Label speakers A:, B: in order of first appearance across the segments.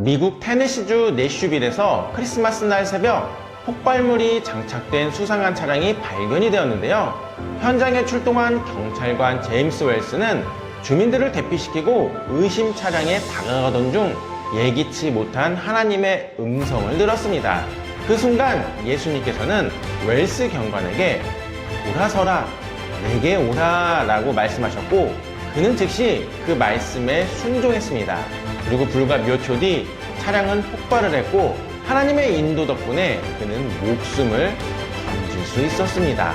A: 미국 테네시주 내슈빌에서 크리스마스 날 새벽 폭발물이 장착된 수상한 차량이 발견이 되었는데요. 현장에 출동한 경찰관 제임스 웰스는 주민들을 대피시키고 의심 차량에 다가가던 중 예기치 못한 하나님의 음성을 들었습니다. 그 순간 예수님께서는 웰스 경관에게 돌아서라, 내게 오라 라고 말씀하셨고 그는 즉시 그 말씀에 순종했습니다. 그리고 불과 몇 초 뒤 차량은 폭발을 했고 하나님의 인도 덕분에 그는 목숨을 건질 수 있었습니다.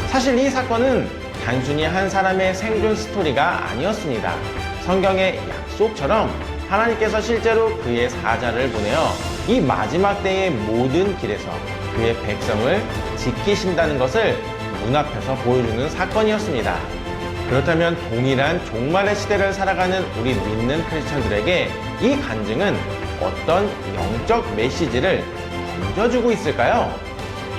A: 사실 이 사건은 단순히 한 사람의 생존 스토리가 아니었습니다. 성경의 약속처럼 하나님께서 실제로 그의 사자를 보내어 이 마지막 때의 모든 길에서 그의 백성을 지키신다는 것을 눈앞에서 보여주는 사건이었습니다. 그렇다면 동일한 종말의 시대를 살아가는 우리 믿는 크리스천들에게 이 간증은 어떤 영적 메시지를 던져주고 있을까요?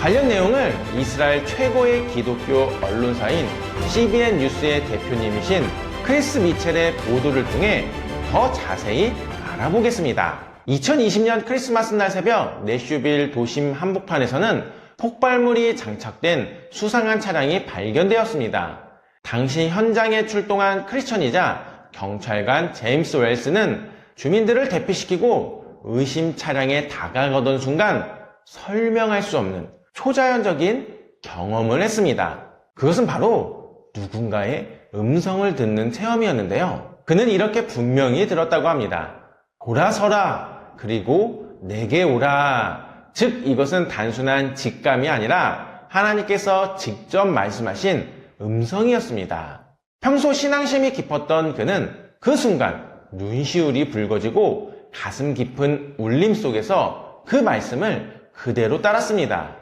A: 관련 내용을 이스라엘 최고의 기독교 언론사인 CBN 뉴스의 대표님이신 크리스 미첼의 보도를 통해 더 자세히 알아보겠습니다. 2020년 크리스마스 날 새벽 내슈빌 도심 한복판에서는 폭발물이 장착된 수상한 차량이 발견되었습니다. 당시 현장에 출동한 크리스천이자 경찰관 제임스 웰스는 주민들을 대피시키고 의심 차량에 다가가던 순간 설명할 수 없는 초자연적인 경험을 했습니다. 그것은 바로 누군가의 음성을 듣는 체험이었는데요. 그는 이렇게 분명히 들었다고 합니다. 돌아서라, 그리고 내게 오라. 즉 이것은 단순한 직감이 아니라 하나님께서 직접 말씀하신 음성이었습니다. 평소 신앙심이 깊었던 그는 그 순간 눈시울이 붉어지고 가슴 깊은 울림 속에서 그 말씀을 그대로 따랐습니다.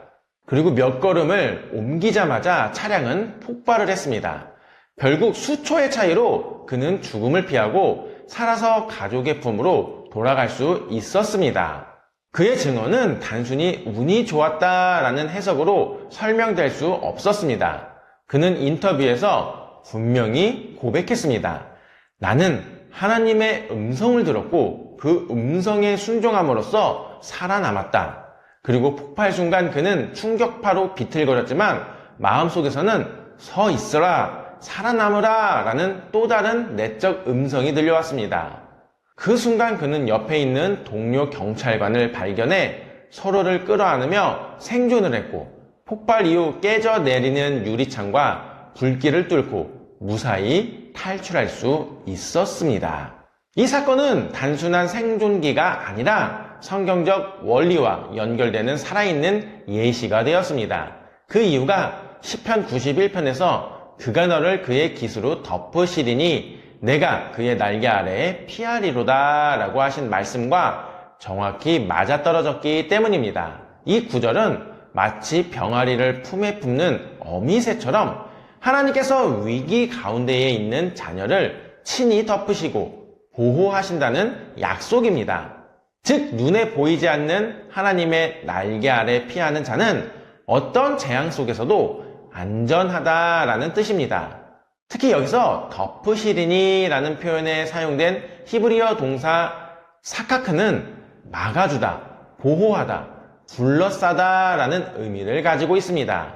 A: 그리고 몇 걸음을 옮기자마자 차량은 폭발을 했습니다. 결국 수초의 차이로 그는 죽음을 피하고 살아서 가족의 품으로 돌아갈 수 있었습니다. 그의 증언은 단순히 운이 좋았다라는 해석으로 설명될 수 없었습니다. 그는 인터뷰에서 분명히 고백했습니다. 나는 하나님의 음성을 들었고 그 음성에 순종함으로써 살아남았다. 그리고 폭발 순간 그는 충격파로 비틀거렸지만 마음속에서는 서 있어라, 살아남으라 라는 또 다른 내적 음성이 들려왔습니다. 그 순간 그는 옆에 있는 동료 경찰관을 발견해 서로를 끌어안으며 생존을 했고 폭발 이후 깨져 내리는 유리창과 불길을 뚫고 무사히 탈출할 수 있었습니다. 이 사건은 단순한 생존기가 아니라 성경적 원리와 연결되는 살아있는 예시가 되었습니다. 그 이유가 시편 91편에서 그가 너를 그의 깃으로 덮으시리니 내가 그의 날개 아래에 피하리로다 라고 하신 말씀과 정확히 맞아떨어졌기 때문입니다. 이 구절은 마치 병아리를 품에 품는 어미새처럼 하나님께서 위기 가운데에 있는 자녀를 친히 덮으시고 보호하신다는 약속입니다. 즉 눈에 보이지 않는 하나님의 날개 아래 피하는 자는 어떤 재앙 속에서도 안전하다라는 뜻입니다. 특히 여기서 덮으시리니 라는 표현에 사용된 히브리어 동사 사카크는 막아주다, 보호하다, 둘러싸다 라는 의미를 가지고 있습니다.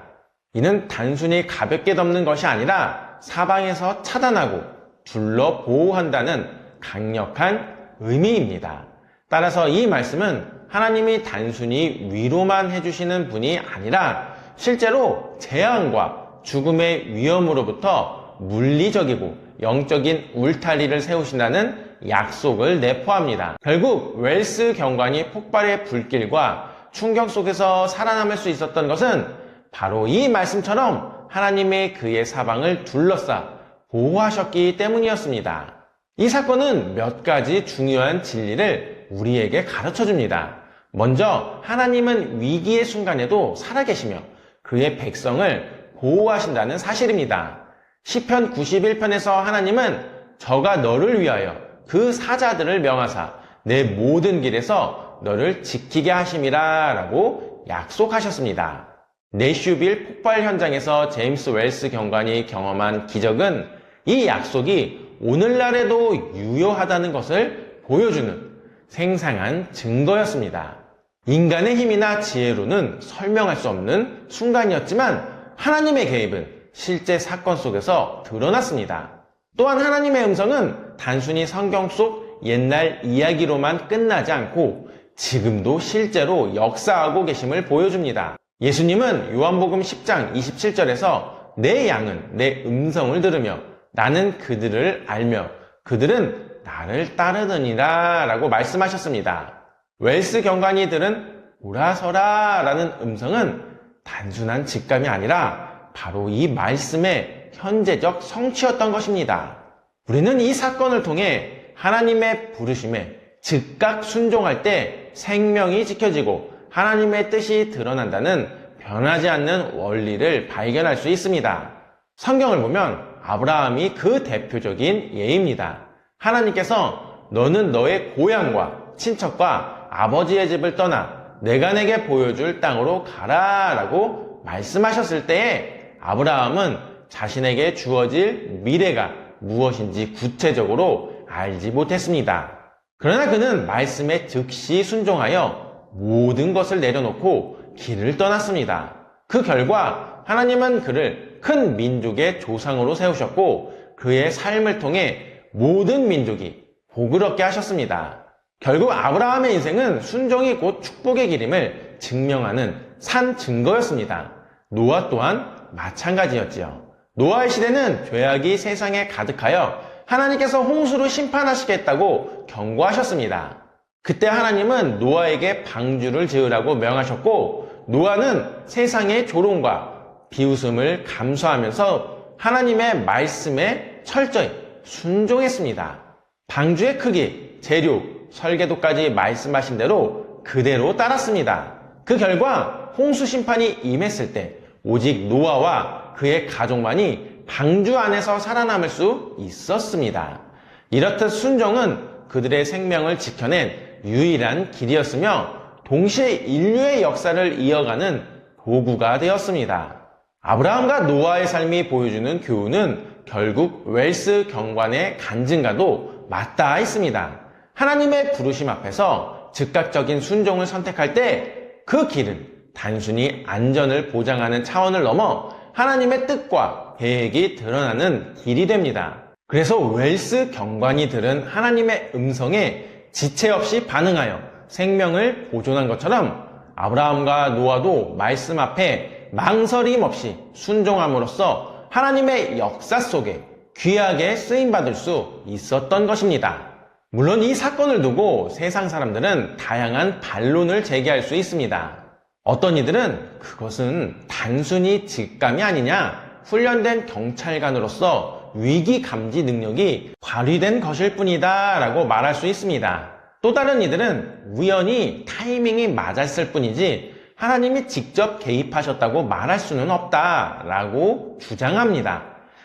A: 이는 단순히 가볍게 덮는 것이 아니라 사방에서 차단하고 둘러 보호한다는 강력한 의미입니다. 따라서 이 말씀은 하나님이 단순히 위로만 해주시는 분이 아니라 실제로 재앙과 죽음의 위험으로부터 물리적이고 영적인 울타리를 세우신다는 약속을 내포합니다. 결국 웰스 경관이 폭발의 불길과 충격 속에서 살아남을 수 있었던 것은 바로 이 말씀처럼 하나님의 그의 사방을 둘러싸 보호하셨기 때문이었습니다. 이 사건은 몇 가지 중요한 진리를 우리에게 가르쳐 줍니다. 먼저 하나님은 위기의 순간에도 살아계시며 그의 백성을 보호하신다는 사실입니다. 시편 91편에서 하나님은 저가 너를 위하여 그 사자들을 명하사 내 모든 길에서 너를 지키게 하심이라 라고 약속하셨습니다. 내슈빌 폭발 현장에서 제임스 웰스 경관이 경험한 기적은 이 약속이 오늘날에도 유효하다는 것을 보여주는 생생한 증거였습니다. 인간의 힘이나 지혜로는 설명할 수 없는 순간이었지만 하나님의 개입은 실제 사건 속에서 드러났습니다. 또한 하나님의 음성은 단순히 성경 속 옛날 이야기로만 끝나지 않고 지금도 실제로 역사하고 계심을 보여줍니다. 예수님은 요한복음 10장 27절에서 내 양은 내 음성을 들으며 나는 그들을 알며 그들은 나를 따르느니라 라고 말씀하셨습니다. 웰스 경관이 들은 오라서라 라는 음성은 단순한 직감이 아니라 바로 이 말씀의 현재적 성취였던 것입니다. 우리는 이 사건을 통해 하나님의 부르심에 즉각 순종할 때 생명이 지켜지고 하나님의 뜻이 드러난다는 변하지 않는 원리를 발견할 수 있습니다. 성경을 보면 아브라함이 그 대표적인 예입니다. 하나님께서 너는 너의 고향과 친척과 아버지의 집을 떠나 내가 내게 보여줄 땅으로 가라 라고 말씀하셨을 때에 아브라함은 자신에게 주어질 미래가 무엇인지 구체적으로 알지 못했습니다. 그러나 그는 말씀에 즉시 순종하여 모든 것을 내려놓고 길을 떠났습니다. 그 결과 하나님은 그를 큰 민족의 조상으로 세우셨고 그의 삶을 통해 모든 민족이 복을 얻게 하셨습니다. 결국 아브라함의 인생은 순종이 곧 축복의 길임을 증명하는 산 증거였습니다. 노아 또한 마찬가지였지요. 노아의 시대는 죄악이 세상에 가득하여 하나님께서 홍수로 심판하시겠다고 경고하셨습니다. 그때 하나님은 노아에게 방주를 지으라고 명하셨고 노아는 세상의 조롱과 비웃음을 감수하면서 하나님의 말씀에 철저히 순종했습니다. 방주의 크기, 재료, 설계도까지 말씀하신 대로 그대로 따랐습니다. 그 결과 홍수 심판이 임했을 때 오직 노아와 그의 가족만이 방주 안에서 살아남을 수 있었습니다. 이렇듯 순종은 그들의 생명을 지켜낸 유일한 길이었으며 동시에 인류의 역사를 이어가는 도구가 되었습니다. 아브라함과 노아의 삶이 보여주는 교훈은 결국 웰스 경관의 간증과도 맞닿아 있습니다. 하나님의 부르심 앞에서 즉각적인 순종을 선택할 때 그 길은 단순히 안전을 보장하는 차원을 넘어 하나님의 뜻과 계획이 드러나는 길이 됩니다. 그래서 웰스 경관이 들은 하나님의 음성에 지체 없이 반응하여 생명을 보존한 것처럼 아브라함과 노아도 말씀 앞에 망설임 없이 순종함으로써 하나님의 역사 속에 귀하게 쓰임받을 수 있었던 것입니다. 물론 이 사건을 두고 세상 사람들은 다양한 반론을 제기할 수 있습니다. 어떤 이들은 그것은 단순히 직감이 아니냐, 훈련된 경찰관으로서 위기 감지 능력이 발휘된 것일 뿐이다 라고 말할 수 있습니다. 또 다른 이들은 우연히 타이밍이 맞았을 뿐이지 하나님이 직접 개입하셨다고 말할 수는 없다 라고 주장합니다.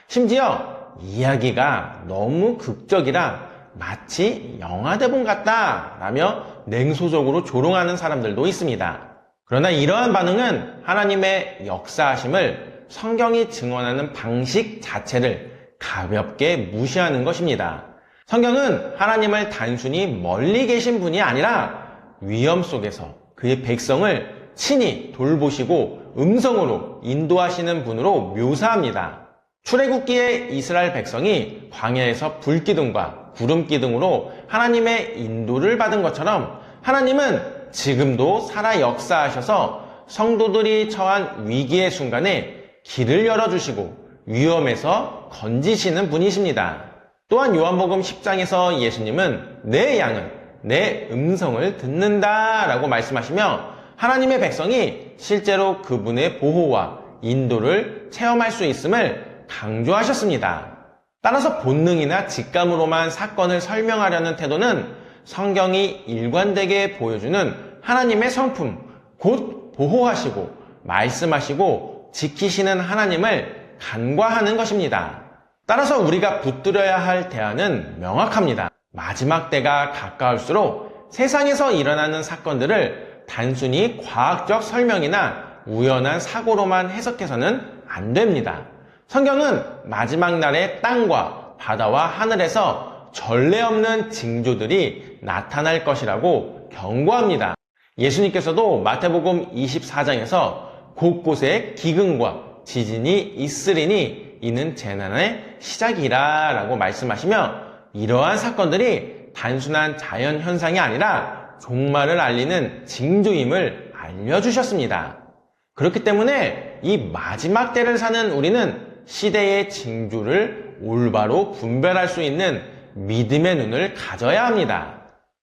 A: 심지어 이야기가 너무 극적이라 마치 영화대본 같다 라며 냉소적으로 조롱하는 사람들도 있습니다. 그러나 이러한 반응은 하나님의 역사하심을 성경이 증언하는 방식 자체를 가볍게 무시하는 것입니다. 성경은 하나님을 단순히 멀리 계신 분이 아니라 위험 속에서 그의 백성을 친히 돌보시고 음성으로 인도하시는 분으로 묘사합니다. 출애굽기에 이스라엘 백성이 광야에서 불기둥과 구름기둥으로 하나님의 인도를 받은 것처럼 하나님은 지금도 살아 역사하셔서 성도들이 처한 위기의 순간에 길을 열어주시고 위험에서 건지시는 분이십니다. 또한 요한복음 10장에서 예수님은 내 양은 내 음성을 듣는다 라고 말씀하시며 하나님의 백성이 실제로 그분의 보호와 인도를 체험할 수 있음을 강조하셨습니다. 따라서 본능이나 직감으로만 사건을 설명하려는 태도는 성경이 일관되게 보여주는 하나님의 성품, 곧 보호하시고 말씀하시고 지키시는 하나님을 간과하는 것입니다. 따라서 우리가 붙들어야 할 대안은 명확합니다. 마지막 때가 가까울수록 세상에서 일어나는 사건들을 단순히 과학적 설명이나 우연한 사고로만 해석해서는 안 됩니다. 성경은 마지막 날의 땅과 바다와 하늘에서 전례 없는 징조들이 나타날 것이라고 경고합니다. 예수님께서도 마태복음 24장에서 곳곳에 기근과 지진이 있으리니 이는 재난의 시작이라 라고 말씀하시며 이러한 사건들이 단순한 자연현상이 아니라 종말을 알리는 징조임을 알려주셨습니다. 그렇기 때문에 이 마지막 때를 사는 우리는 시대의 징조를 올바로 분별할 수 있는 믿음의 눈을 가져야 합니다.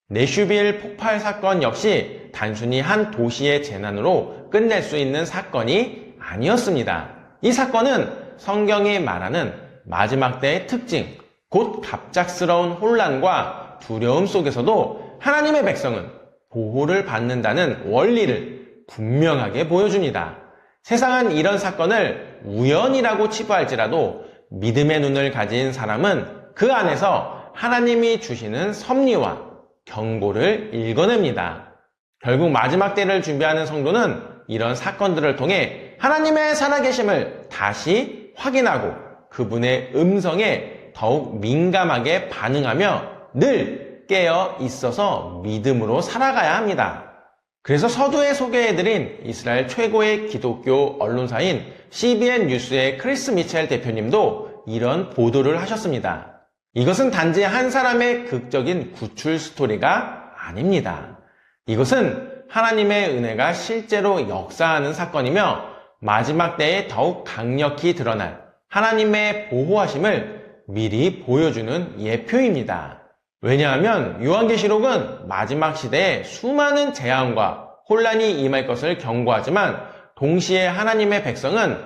A: 내슈빌 폭발 사건 역시 단순히 한 도시의 재난으로 끝낼 수 있는 사건이 아니었습니다. 이 사건은 성경이 말하는 마지막 때의 특징, 곧 갑작스러운 혼란과 두려움 속에서도 하나님의 백성은 보호를 받는다는 원리를 분명하게 보여줍니다. 세상은 이런 사건을 우연이라고 치부할지라도 믿음의 눈을 가진 사람은 그 안에서 하나님이 주시는 섭리와 경고를 읽어냅니다. 결국 마지막 때를 준비하는 성도는 이런 사건들을 통해 하나님의 살아계심을 다시 확인하고 그분의 음성에 더욱 민감하게 반응하며 늘 깨어 있어서 믿음으로 살아가야 합니다. 그래서 서두에 소개해드린 이스라엘 최고의 기독교 언론사인 CBN 뉴스의 크리스 미첼 대표님도 이런 보도를 하셨습니다. 이것은 단지 한 사람의 극적인 구출 스토리가 아닙니다. 이것은 하나님의 은혜가 실제로 역사하는 사건이며 마지막 때에 더욱 강력히 드러날 하나님의 보호하심을 미리 보여주는 예표입니다. 왜냐하면 요한계시록은 마지막 시대에 수많은 재앙과 혼란이 임할 것을 경고하지만 동시에 하나님의 백성은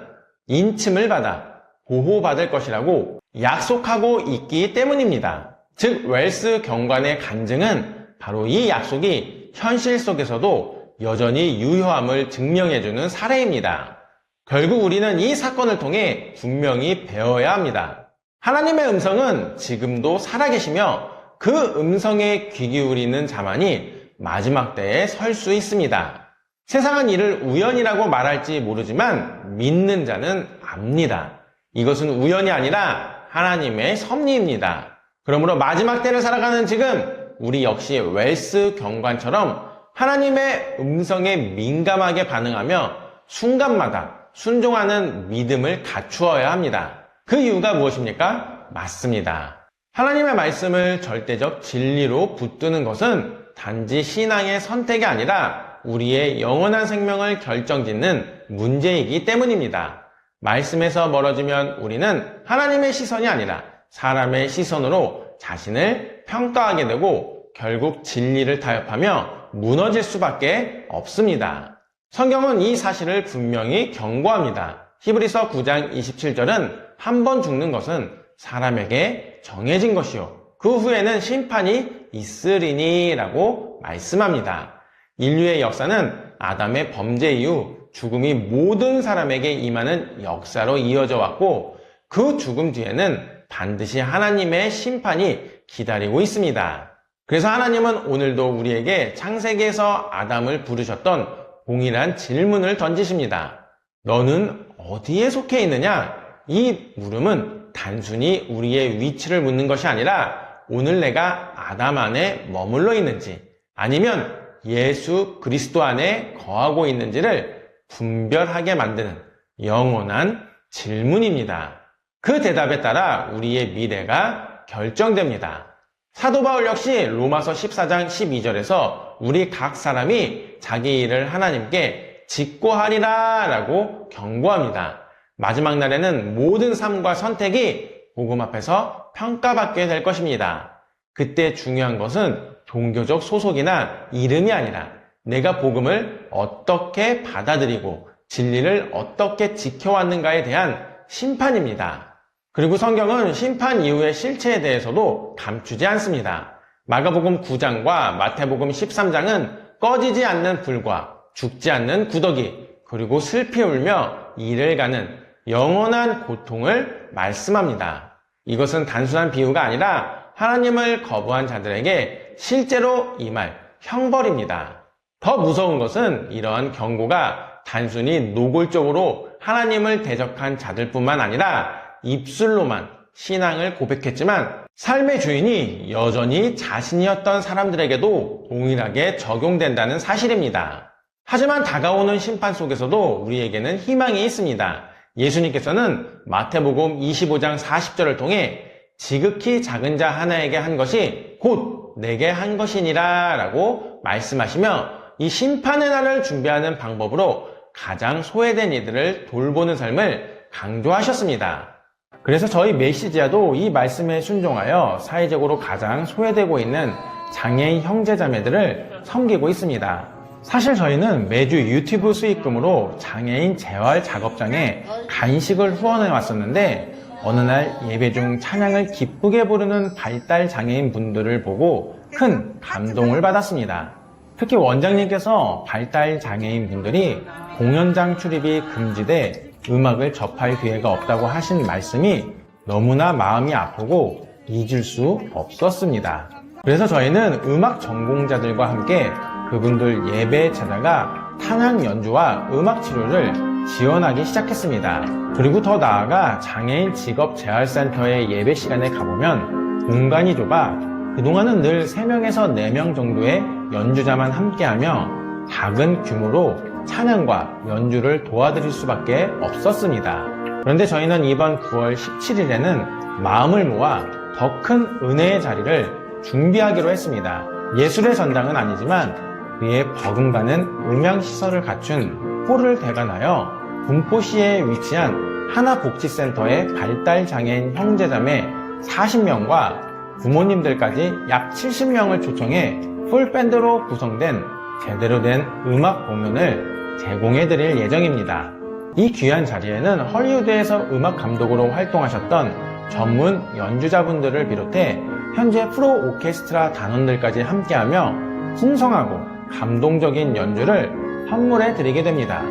A: 인침을 받아 보호받을 것이라고 약속하고 있기 때문입니다. 즉 웰스 경관의 간증은 바로 이 약속이 현실 속에서도 여전히 유효함을 증명해주는 사례입니다. 결국 우리는 이 사건을 통해 분명히 배워야 합니다. 하나님의 음성은 지금도 살아계시며 그 음성에 귀 기울이는 자만이 마지막 때에 설 수 있습니다. 세상은 이를 우연이라고 말할지 모르지만 믿는 자는 압니다. 이것은 우연이 아니라 하나님의 섭리입니다. 그러므로 마지막 때를 살아가는 지금 우리 역시 웰스 경관처럼 하나님의 음성에 민감하게 반응하며 순간마다 순종하는 믿음을 갖추어야 합니다. 그 이유가 무엇입니까? 맞습니다. 하나님의 말씀을 절대적 진리로 붙드는 것은 단지 신앙의 선택이 아니라 우리의 영원한 생명을 결정짓는 문제이기 때문입니다. 말씀에서 멀어지면 우리는 하나님의 시선이 아니라 사람의 시선으로 자신을 평가하게 되고 결국 진리를 타협하며 무너질 수밖에 없습니다. 성경은 이 사실을 분명히 경고합니다. 히브리서 9장 27절은 한 번 죽는 것은 사람에게 정해진 것이요 그 후에는 심판이 있으리니 라고 말씀합니다. 인류의 역사는 아담의 범죄 이후 죽음이 모든 사람에게 임하는 역사로 이어져 왔고 그 죽음 뒤에는 반드시 하나님의 심판이 기다리고 있습니다. 그래서 하나님은 오늘도 우리에게 창세기에서 아담을 부르셨던 동일한 질문을 던지십니다. 너는 어디에 속해 있느냐? 이 물음은 단순히 우리의 위치를 묻는 것이 아니라 오늘 내가 아담 안에 머물러 있는지 아니면 예수 그리스도 안에 거하고 있는지를 분별하게 만드는 영원한 질문입니다. 그 대답에 따라 우리의 미래가 결정됩니다. 사도 바울 역시 로마서 14장 12절에서 우리 각 사람이 자기 일을 하나님께 직고하리라 라고 경고합니다. 마지막 날에는 모든 삶과 선택이 복음 앞에서 평가받게 될 것입니다. 그때 중요한 것은 종교적 소속이나 이름이 아니라 내가 복음을 어떻게 받아들이고 진리를 어떻게 지켜왔는가에 대한 심판입니다. 그리고 성경은 심판 이후의 실체에 대해서도 감추지 않습니다. 마가복음 9장과 마태복음 13장은 꺼지지 않는 불과 죽지 않는 구더기 그리고 슬피 울며 이를 가는 영원한 고통을 말씀합니다. 이것은 단순한 비유가 아니라 하나님을 거부한 자들에게 실제로 임할 형벌입니다. 더 무서운 것은 이러한 경고가 단순히 노골적으로 하나님을 대적한 자들뿐만 아니라 입술로만 신앙을 고백했지만 삶의 주인이 여전히 자신이었던 사람들에게도 동일하게 적용된다는 사실입니다. 하지만 다가오는 심판 속에서도 우리에게는 희망이 있습니다. 예수님께서는 마태복음 25장 40절을 통해 지극히 작은 자 하나에게 한 것이 곧 내게 한 것이니라 라고 말씀하시며 이 심판의 날을 준비하는 방법으로 가장 소외된 이들을 돌보는 삶을 강조하셨습니다. 그래서 저희 메시지아도 이 말씀에 순종하여 사회적으로 가장 소외되고 있는 장애인 형제자매들을 섬기고 있습니다. 사실 저희는 매주 유튜브 수익금으로 장애인 재활 작업장에 간식을 후원해 왔었는데 어느 날 예배 중 찬양을 기쁘게 부르는 발달 장애인 분들을 보고 큰 감동을 받았습니다. 특히 원장님께서 발달 장애인 분들이 공연장 출입이 금지돼 음악을 접할 기회가 없다고 하신 말씀이 너무나 마음이 아프고 잊을 수 없었습니다. 그래서 저희는 음악 전공자들과 함께 그분들 예배에 찾아가 찬양 연주와 음악 치료를 지원하기 시작했습니다. 그리고 더 나아가 장애인 직업재활센터의 예배 시간에 가보면 공간이 좁아 그동안은 늘 3명에서 4명 정도의 연주자만 함께하며 작은 규모로 찬양과 연주를 도와드릴 수밖에 없었습니다. 그런데 저희는 이번 9월 17일에는 마음을 모아 더 큰 은혜의 자리를 준비하기로 했습니다. 예술의 전당은 아니지만 그에 버금가는 음향시설을 갖춘 홀을 대관하여 군포시에 위치한 하나복지센터의 발달장애인 형제자매 40명과 부모님들까지 약 70명을 초청해 풀밴드로 구성된 제대로 된 음악 공연을 제공해드릴 예정입니다. 이 귀한 자리에는 헐리우드에서 음악 감독으로 활동하셨던 전문 연주자분들을 비롯해 현재 프로 오케스트라 단원들까지 함께하며 풍성하고 감동적인 연주를 선물해 드리게 됩니다.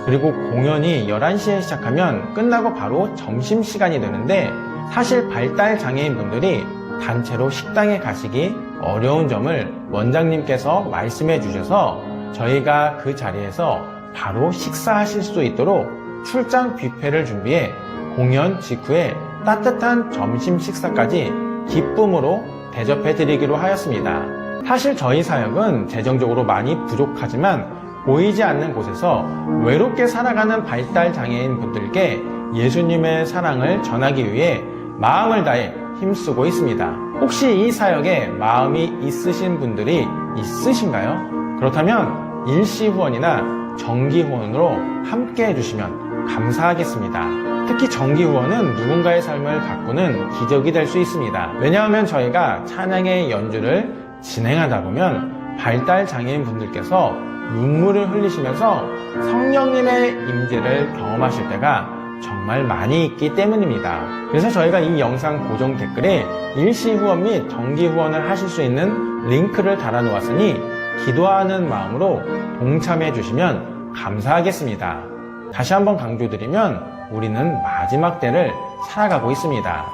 A: 그리고 공연이 11시에 시작하면 끝나고 바로 점심시간이 되는데 사실 발달 장애인 분들이 단체로 식당에 가시기 어려운 점을 원장님께서 말씀해 주셔서 저희가 그 자리에서 바로 식사하실 수 있도록 출장 뷔페를 준비해 공연 직후에 따뜻한 점심 식사까지 기쁨으로 대접해 드리기로 하였습니다. 사실 저희 사역은 재정적으로 많이 부족하지만 보이지 않는 곳에서 외롭게 살아가는 발달 장애인 분들께 예수님의 사랑을 전하기 위해 마음을 다해 힘쓰고 있습니다. 혹시 이 사역에 마음이 있으신 분들이 있으신가요? 그렇다면 일시 후원이나 정기 후원으로 함께 해주시면 감사하겠습니다. 특히 정기 후원은 누군가의 삶을 바꾸는 기적이 될 수 있습니다. 왜냐하면 저희가 찬양의 연주를 진행하다 보면 발달 장애인 분들께서 눈물을 흘리시면서 성령님의 임재를 경험하실 때가 정말 많이 있기 때문입니다. 그래서 저희가 이 영상 고정 댓글에 일시 후원 및 정기 후원을 하실 수 있는 링크를 달아 놓았으니 기도하는 마음으로 동참해 주시면 감사하겠습니다. 다시 한번 강조드리면 우리는 마지막 때를 살아가고 있습니다.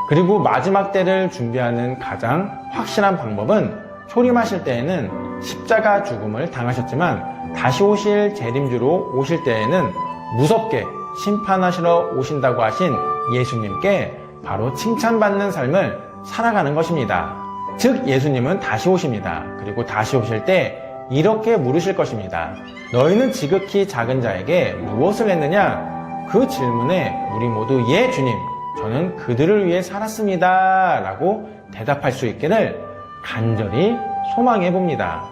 A: 그리고 마지막 때를 준비하는 가장 확실한 방법은 초림하실 때에는 십자가 죽음을 당하셨지만 다시 오실 재림주로 오실 때에는 무섭게 심판하시러 오신다고 하신 예수님께 바로 칭찬받는 삶을 살아가는 것입니다. 즉 예수님은 다시 오십니다. 그리고 다시 오실 때 이렇게 물으실 것입니다. 너희는 지극히 작은 자에게 무엇을 했느냐? 그 질문에 우리 모두 예 주님, 저는 그들을 위해 살았습니다 라고 대답할 수 있기를 간절히 소망해 봅니다.